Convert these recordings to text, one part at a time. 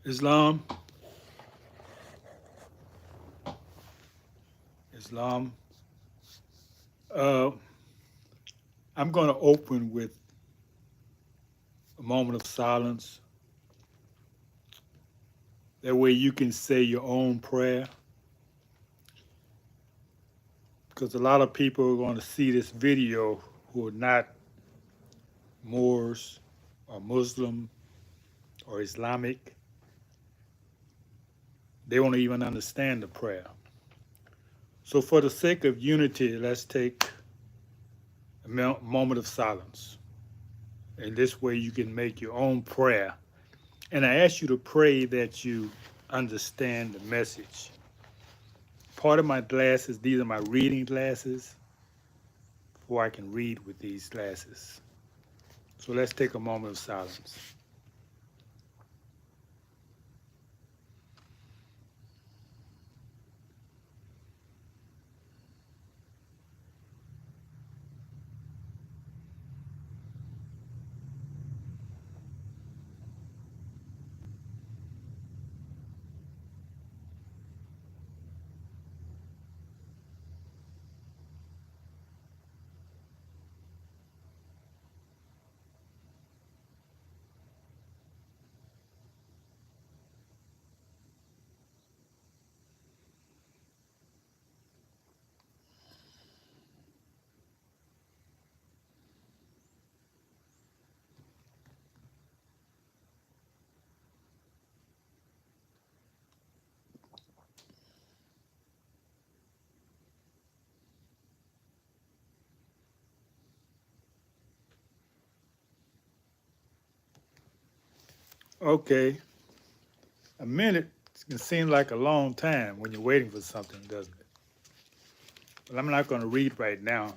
Islam, Islam. Uh, I'm going to open with a moment of silence. That way you can say your own prayer, because a lot of people are going to see this video who are not Moors or Muslim or Islamic. They won't even understand the prayer. So, for the sake of unity, let's take a moment of silence. And this way you can make your own prayer. And I ask you to pray that you understand the message. Part of my glasses, these are my reading glasses, before I can read with these glasses. So let's take a moment of silence. Okay, a minute can seem like a long time when you're waiting for something, doesn't it? But I'm not going to read right now.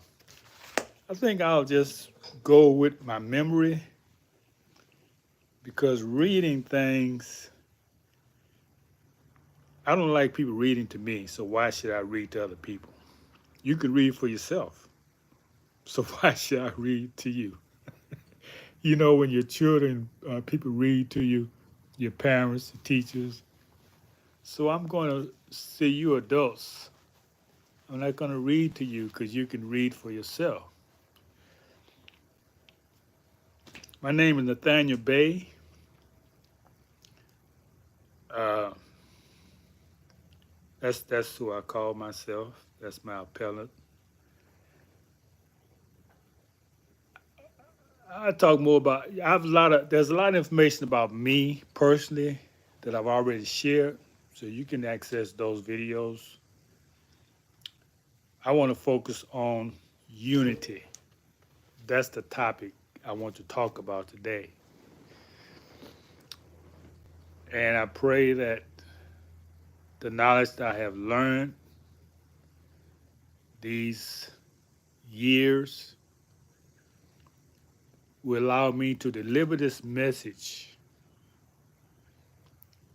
I think I'll just go with my memory, because reading things, I don't like people reading to me, so why should I read to other people? You can read for yourself, so why should I read to you? You know, when your children, people read to you, your parents, the teachers. So I'm going to see you adults. I'm not going to read to you because you can read for yourself. My name is Nathaniel Bay. Uh, that's who I call myself. That's my appellant. I talk more about. I have a lot of. There's a lot of information about me personally that I've already shared, so you can access those videos. I want to focus on unity. That's the topic I want to talk about today, and I pray that the knowledge that I have learned these years will allow me to deliver this message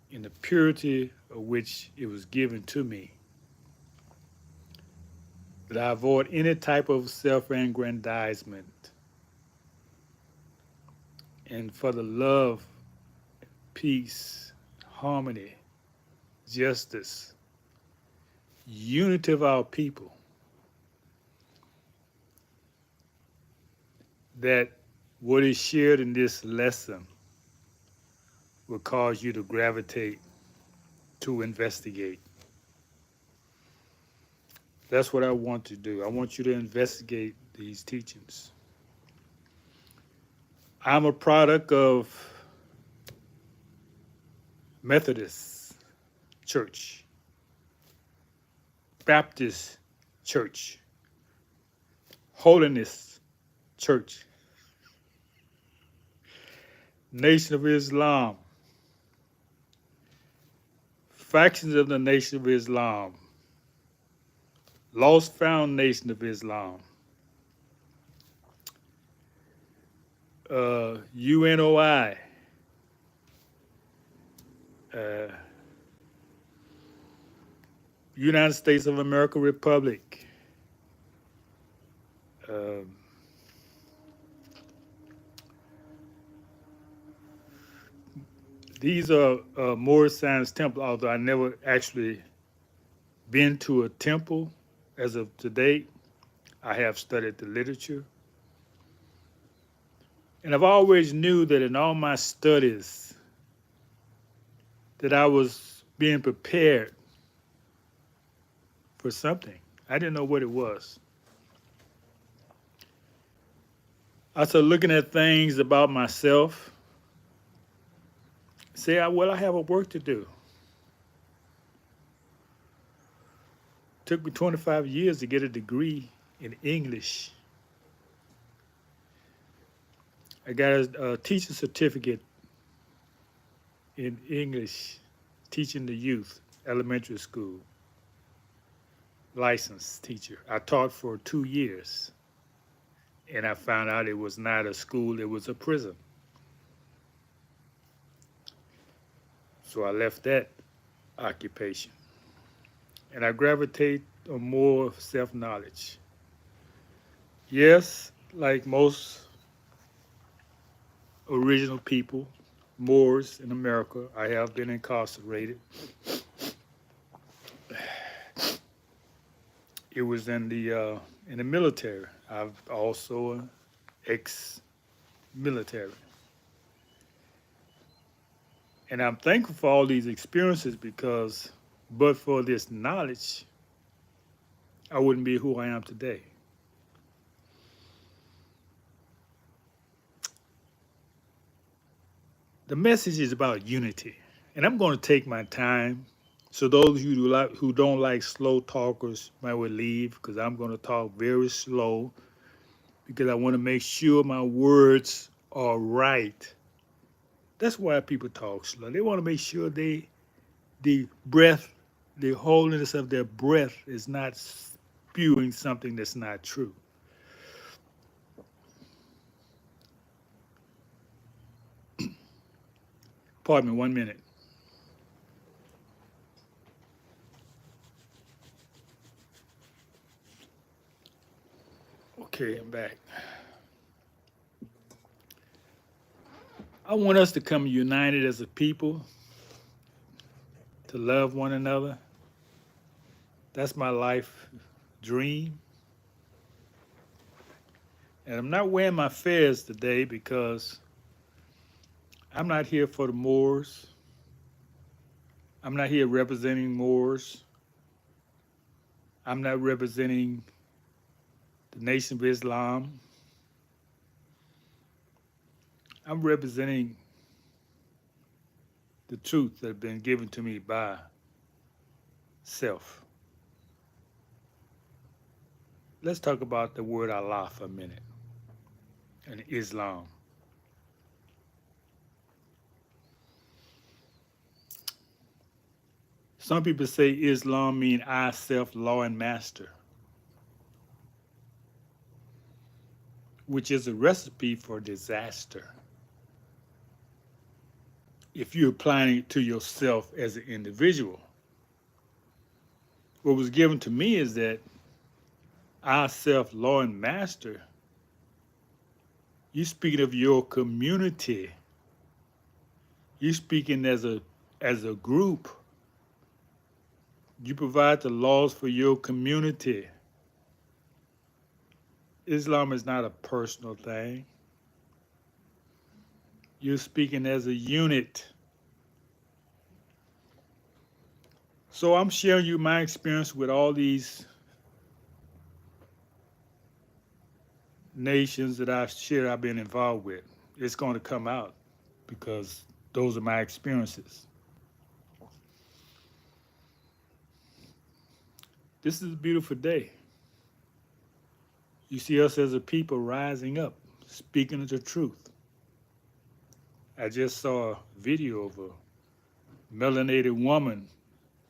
in the purity of which it was given to me. That I avoid any type of self aggrandizement, and for the love, peace, harmony, justice, unity of our people, that what is shared in this lesson will cause you to gravitate to investigate. That's what I want to do. I want you to investigate these teachings. I'm a product of Methodist Church, Baptist Church, Holiness Church, Nation of Islam, factions of the Nation of Islam, Lost Found Nation of Islam, UNOI, uh, United States of America Republic. Um, These are Moorish Science Temple, although I never actually been to a temple as of today. I have studied the literature. And I've always knew that in all my studies that I was being prepared for something. I didn't know what it was. I started looking at things about myself, say, well, I have a work to do. Took me 25 years to get a degree in English. I got a teacher certificate in English, teaching the youth, elementary school, licensed teacher. I taught for 2 years, and I found out it was not a school, it was a prison. So I left that occupation, and I gravitate on more self-knowledge. Yes, like most original people, Moors in America, I have been incarcerated. It was in the military. I'm also an ex-military, and I'm thankful for all these experiences because, but for this knowledge, I wouldn't be who I am today. The message is about unity, and I'm going to take my time. So those of you who don't like slow talkers might well leave because I'm going to talk very slow because I want to make sure my words are right. That's why people talk slow. They want to make sure the breath, the holiness of their breath is not spewing something that's not true. Pardon me, 1 minute. Okay, I'm back. I want us to come united as a people, to love one another. That's my life dream. And I'm not wearing my fez today because I'm not here for the Moors. I'm not here representing Moors. I'm not representing the Nation of Islam. I'm representing the truth that has been given to me by self. Let's talk about the word Allah for a minute and Islam. Some people say Islam means I, self, law, and master, which is a recipe for disaster if you're applying it to yourself as an individual. What was given to me is that I, self, law, and master, you speaking of your community. You speaking as a group. You provide the laws for your community. Islam is not a personal thing. You're speaking as a unit. So I'm sharing you my experience with all these nations that I've been involved with. It's going to come out because those are my experiences. This is a beautiful day. You see us as a people rising up, speaking the truth. I just saw a video of a melanated woman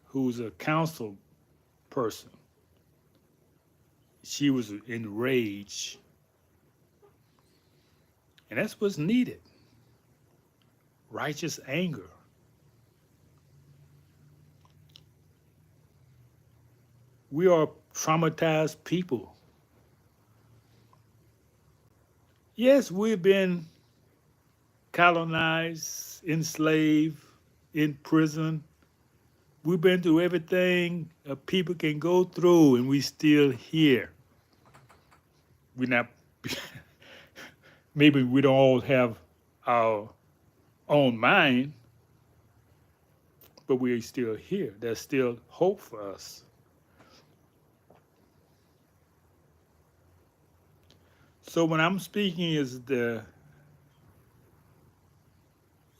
who's a council person. She was enraged. And that's what's needed. Righteous anger. We are traumatized people. Yes, we've been colonized, enslaved, in prison. We've been through everything a people can go through, and we still here. We're not. Maybe we don't all have our own mind, but we're still here. There's still hope for us. So when I'm speaking is the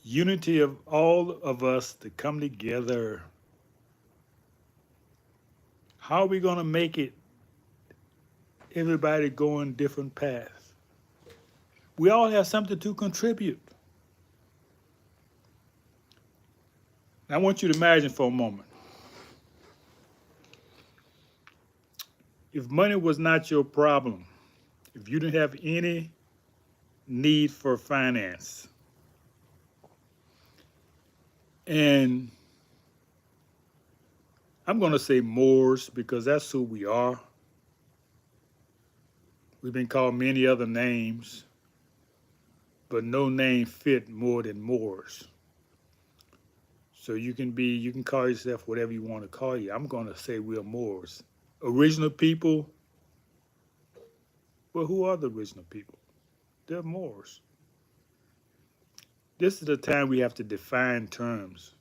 unity of all of us to come together. How are we going to make it? Everybody going different paths. We all have something to contribute. Now, I want you to imagine for a moment. If money was not your problem, if you didn't have any need for finance, and I'm going to say Moors because that's who we are. We've been called many other names, but no name fit more than Moors. So you can call yourself whatever you want to call you. I'm going to say we're Moors. Original people, well, who are the original people? They're Moors. This is the time we have to define terms.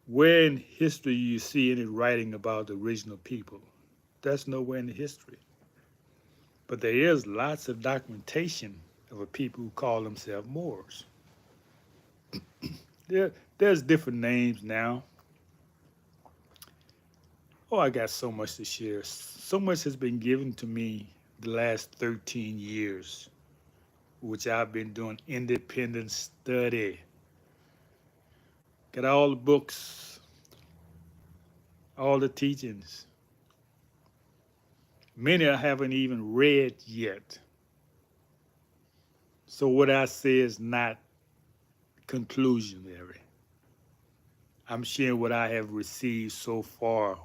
Where in history you see any writing about the original people? That's nowhere in the history. But there is lots of documentation of a people who call themselves Moors. There's different names now. Oh, I got so much to share. So much has been given to me the last 13 years, which I've been doing independent study. Got all the books, all the teachings. Many I haven't even read yet. So what I say is not conclusionary. I'm sharing what I have received so far.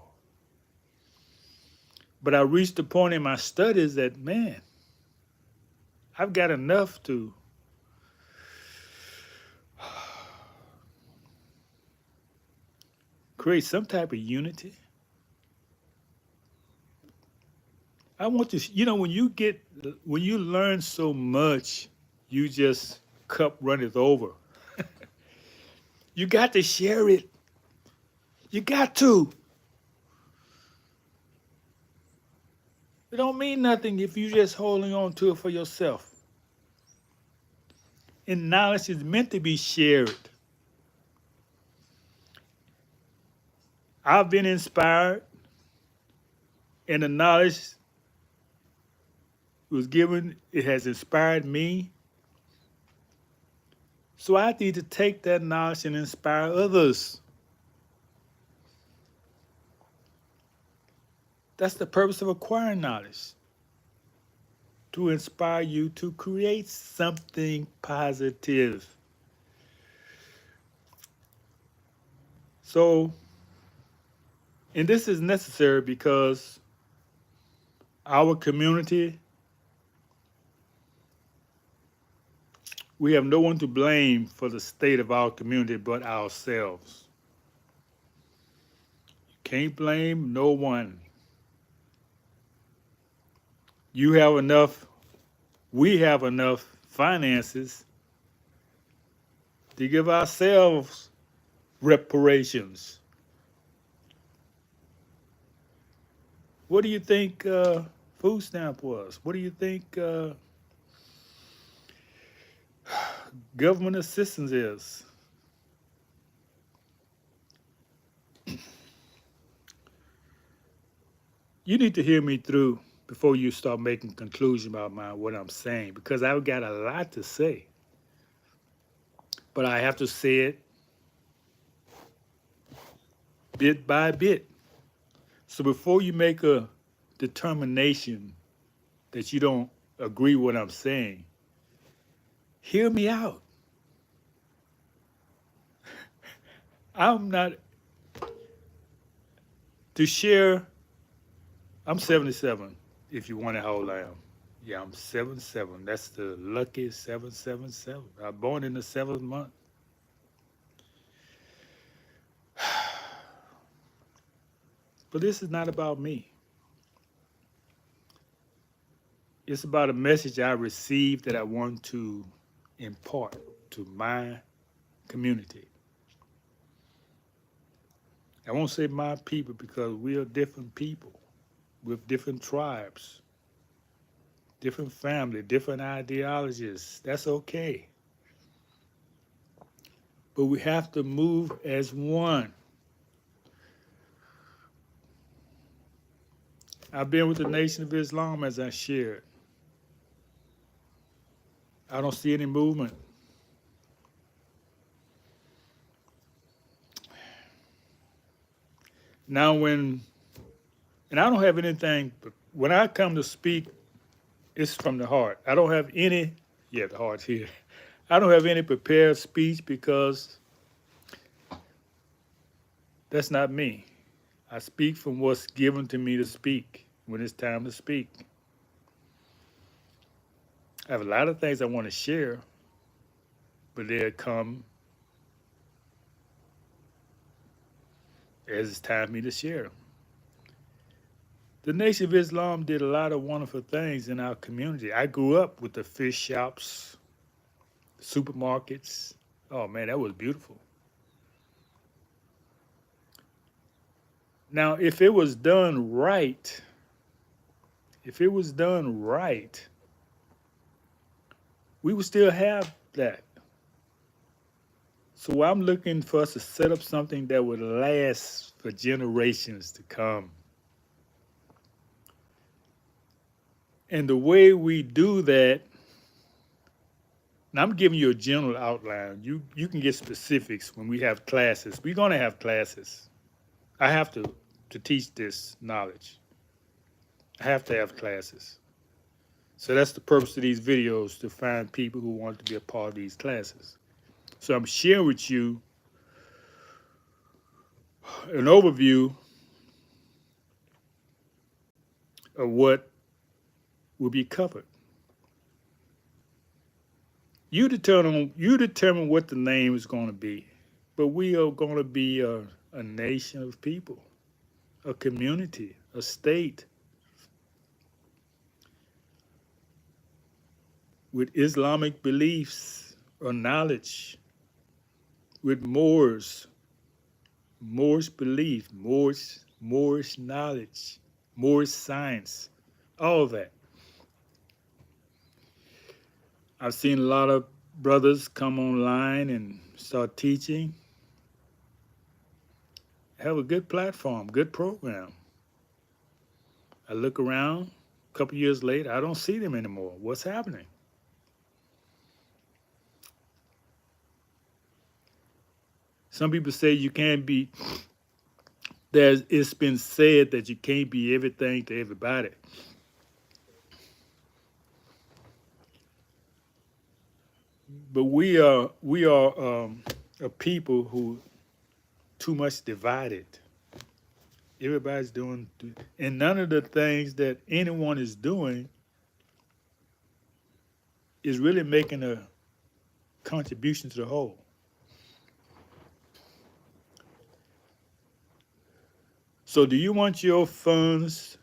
But I reached a point in my studies that, man, I've got enough to create some type of unity. I want to, when you learn so much, you just cup runneth over. You got to share it. You got to. It don't mean nothing if you just holding on to it for yourself. And knowledge is meant to be shared. I've been inspired, and the knowledge was given, it has inspired me. So I need to take that knowledge and inspire others. That's the purpose of acquiring knowledge. To inspire you to create something positive. So, and this is necessary because our community, we have no one to blame for the state of our community but ourselves. You can't blame no one. You have enough, we have enough finances to give ourselves reparations. What do you think food stamp was? What do you think government assistance is? You need to hear me through before you start making conclusions about what I'm saying, because I've got a lot to say. But I have to say it bit by bit. So before you make a determination that you don't agree with what I'm saying, hear me out. I'm not to share. I'm 77, if you wonder how old I am. Yeah, I'm 77. That's the lucky 777. I was born in the 7th month. But this is not about me. It's about a message I received that I want to impart to my community. I won't say my people because we are different people with different tribes, different family, different ideologies. That's okay. But we have to move as one. I've been with the Nation of Islam as I shared. I don't see any movement. Now and I don't have anything, but when I come to speak, it's from the heart. I don't have any, yeah, the heart's here. I don't have any prepared speech because that's not me. I speak from what's given to me to speak when it's time to speak. I have a lot of things I want to share, but they'll come as it's time for me to share them. The Nation of Islam did a lot of wonderful things in our community. I grew up with the fish shops, supermarkets. Oh man, that was beautiful. Now, if it was done right, we would still have that. So I'm looking for us to set up something that would last for generations to come. And the way we do that, now I'm giving you a general outline. You can get specifics when we have classes. We're going to have classes. I have to teach this knowledge. I have to have classes. So that's the purpose of these videos, to find people who want to be a part of these classes. So I'm sharing with you an overview of what will be covered. You determine what the name is going to be, but we are going to be a nation of people, a community, a state with Islamic beliefs or knowledge, with Moorish belief, Moorish knowledge, Moorish science, all of that. I've seen a lot of brothers come online and start teaching. Have a good platform, good program. I look around, a couple years later, I don't see them anymore. What's happening? Some people say you can't be, it's been said that you can't be everything to everybody. But we are a people who too much divided. Everybody's doing, and none of the things that anyone is doing is really making a contribution to the whole. So do you want your funds,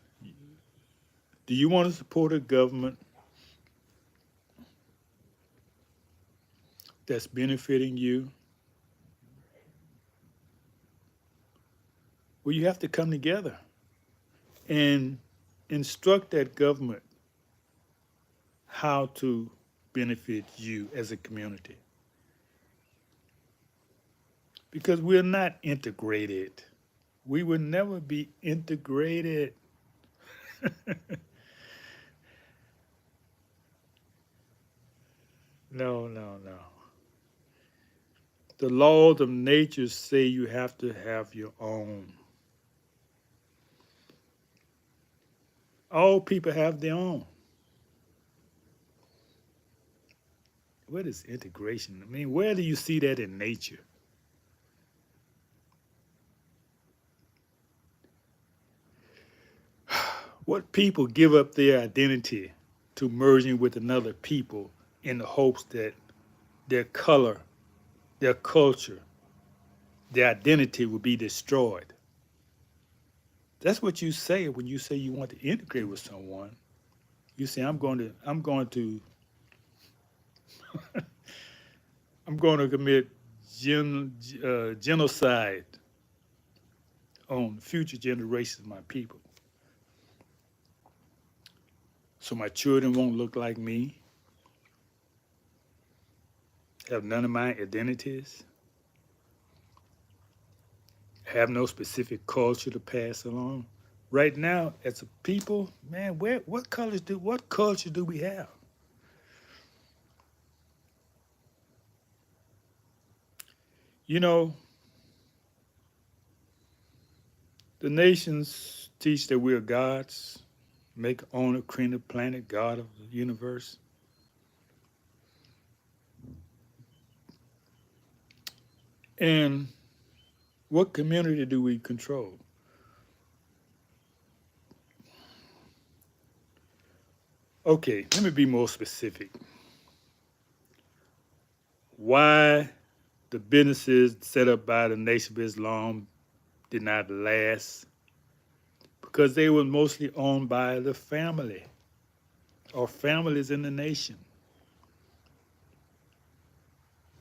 do you want to support a government that's benefiting you? Well, you have to come together and instruct that government how to benefit you as a community. Because we're not integrated. We will never be integrated. No. The laws of nature say you have to have your own. All people have their own. What is integration? I mean, where do you see that in nature? What people give up their identity to merging with another people in the hopes that their color, their culture, their identity will be destroyed. That's what you say when you say you want to integrate with someone. You say, I'm going to commit genocide on future generations of my people. So my children won't look like me, have none of my identities, have no specific culture to pass along. Right now, as a people, man, what culture do we have? You know, the nations teach that we are gods, make, owner, creator, planet, God of the universe. And what community do we control? Okay, let me be more specific. Why the businesses set up by the Nation of Islam did not last? Because they were mostly owned by the family or families in the nation.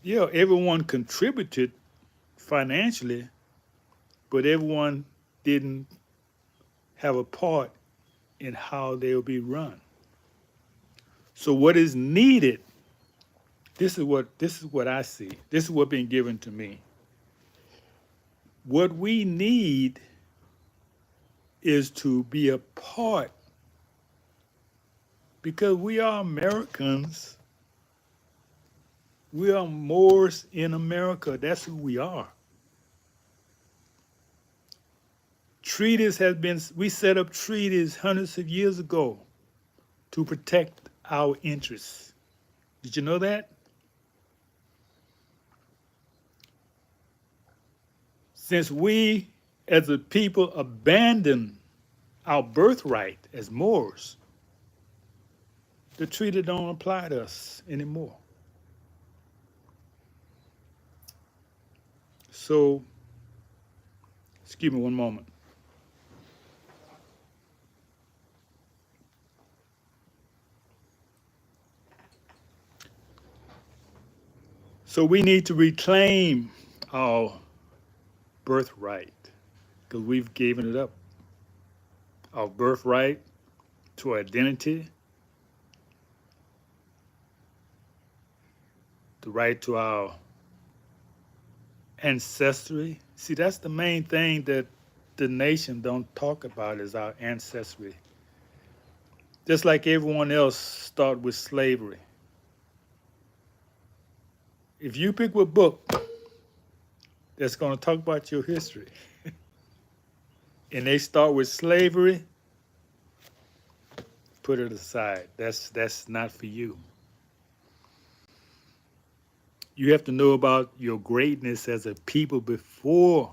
Yeah, everyone contributed financially, but everyone didn't have a part in how they will be run. So what is needed, this is what I see. This is what's been given to me. What we need is to be a part, because we are Americans. We are Moors in America. That's who we are. We set up treaties hundreds of years ago to protect our interests. Did you know that? Since we as a people abandon our birthright as Moors, the treaty don't apply to us anymore. So, excuse me one moment. So we need to reclaim our birthright because we've given it up. Our birthright to identity, the right to our ancestry. See, that's the main thing that the nation don't talk about is our ancestry. Just like everyone else start with slavery. If you pick a book that's going to talk about your history and they start with slavery, put it aside. That's not for you. You have to know about your greatness as a people before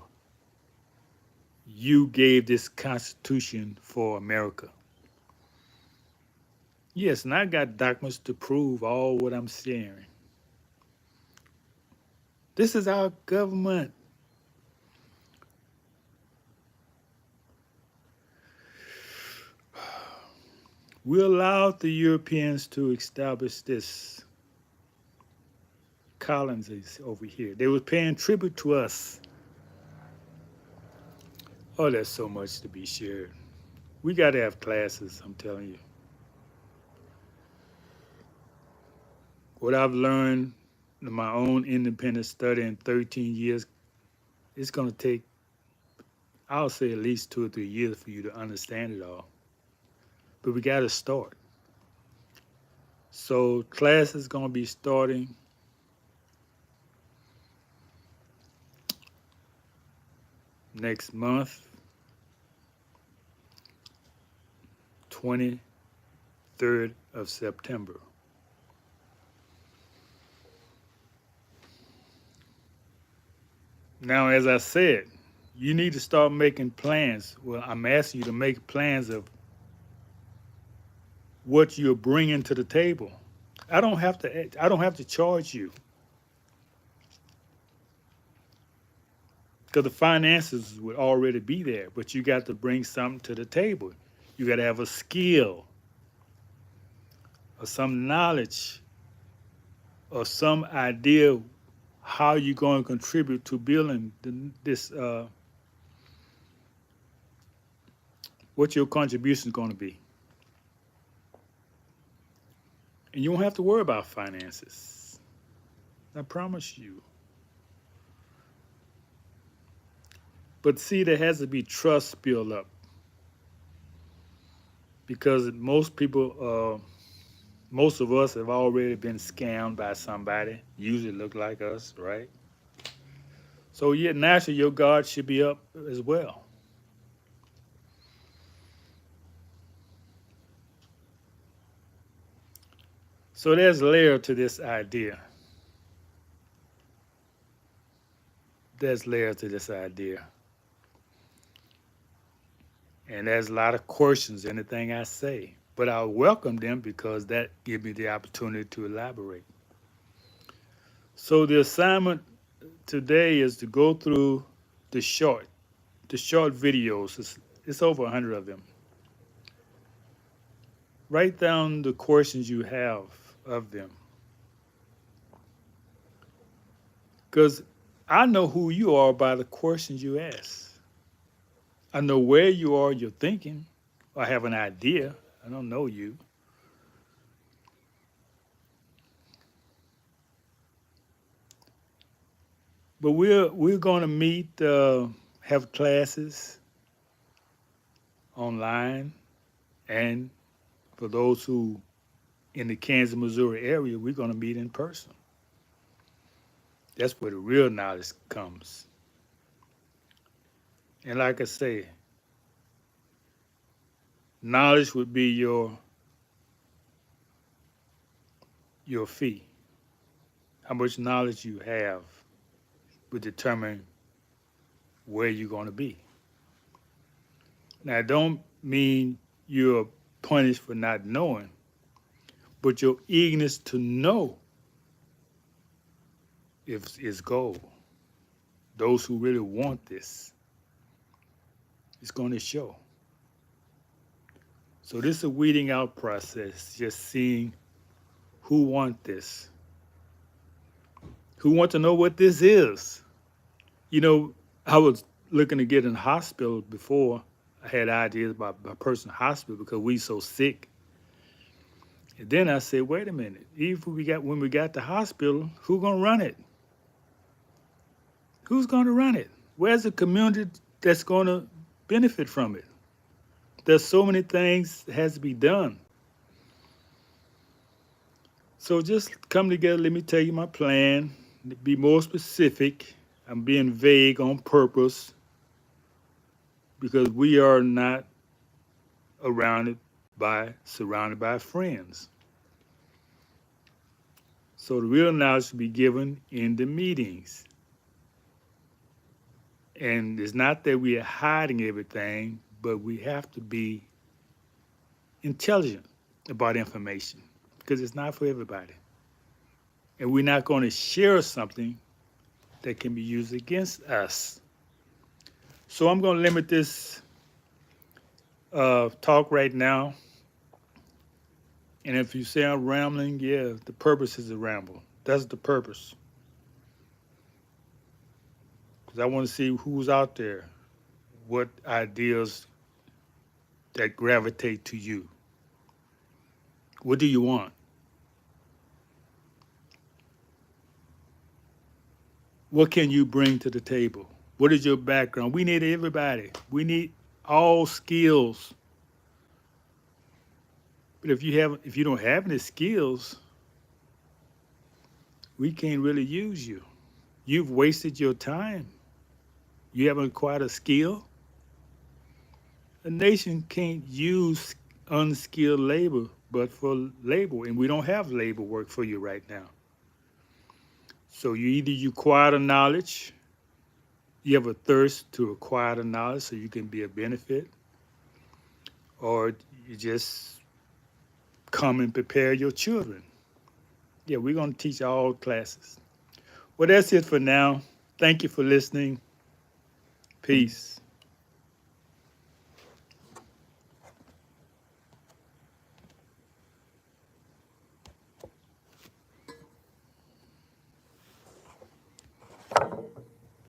you gave this Constitution for America. Yes, and I got documents to prove all what I'm sharing. This is our government. We allowed the Europeans to establish this colonies over here. They were paying tribute to us. Oh, there's so much to be shared. We got to have classes, I'm telling you. What I've learned in my own independent study in 13 years, it's going to take, I'll say, at least 2 or 3 years for you to understand it all. But we got to start. So class is going to be starting next month, 23rd of September. Now, as I said, you need to start making plans. Well, I'm asking you to make plans of what you're bringing to the table. I don't have to charge you. because the finances would already be there, but you got to bring something to the table. You got to have a skill or some knowledge or some idea how you're going to contribute to building this, what your contribution is going to be. And you don't have to worry about finances. I promise you. But see, there has to be trust built up because most of us have already been scammed by somebody, usually look like us, right? So yeah, naturally your guard should be up as well. So there's a layer to this idea. There's layers to this idea. And there's a lot of questions in anything I say. But I welcome them because that gives me the opportunity to elaborate. So the assignment today is to go through the short videos. It's over 100 of them. Write down the questions you have of them. Because I know who you are by the questions you ask. I know where you are, you're thinking. I have an idea. I don't know you. But we're going to meet, have classes online, and for those who in the Kansas, Missouri area, we're going to meet in person. That's where the real knowledge comes. And like I say, knowledge would be your fee. How much knowledge you have would determine where you're going to be. Now, I don't mean you're punished for not knowing, but your eagerness to know is gold. Those who really want this, it's going to show. So this is a weeding out process, just seeing who want this, who want to know what this is. You know, I was looking to get in hospital before. I had ideas about a person in hospital because we so sick. And then I said, wait a minute, even when we got to hospital, who's gonna run it? Who's gonna run it? Where's the community that's gonna benefit from it? There's so many things that has to be done. So just come together, let me tell you my plan, be more specific. I'm being vague on purpose because we are not surrounded by friends. So the real knowledge should be given in the meetings. And it's not that we are hiding everything, but we have to be intelligent about information because it's not for everybody. And we're not going to share something that can be used against us. So I'm going to limit this talk right now. And if you say I'm rambling, yeah, the purpose is to ramble. That's the purpose. Because I want to see who's out there, what ideas that gravitate to you. What do you want? What can you bring to the table? What is your background? We need everybody. We need all skills. But if you don't have any skills, we can't really use you. You've wasted your time. You haven't acquired a skill. A nation can't use unskilled labor but for labor, and we don't have labor work for you right now. So you acquire the knowledge, you have a thirst to acquire the knowledge so you can be a benefit, or you just come and prepare your children. Yeah, we're going to teach all classes. Well, that's it for now. Thank you for listening. Peace.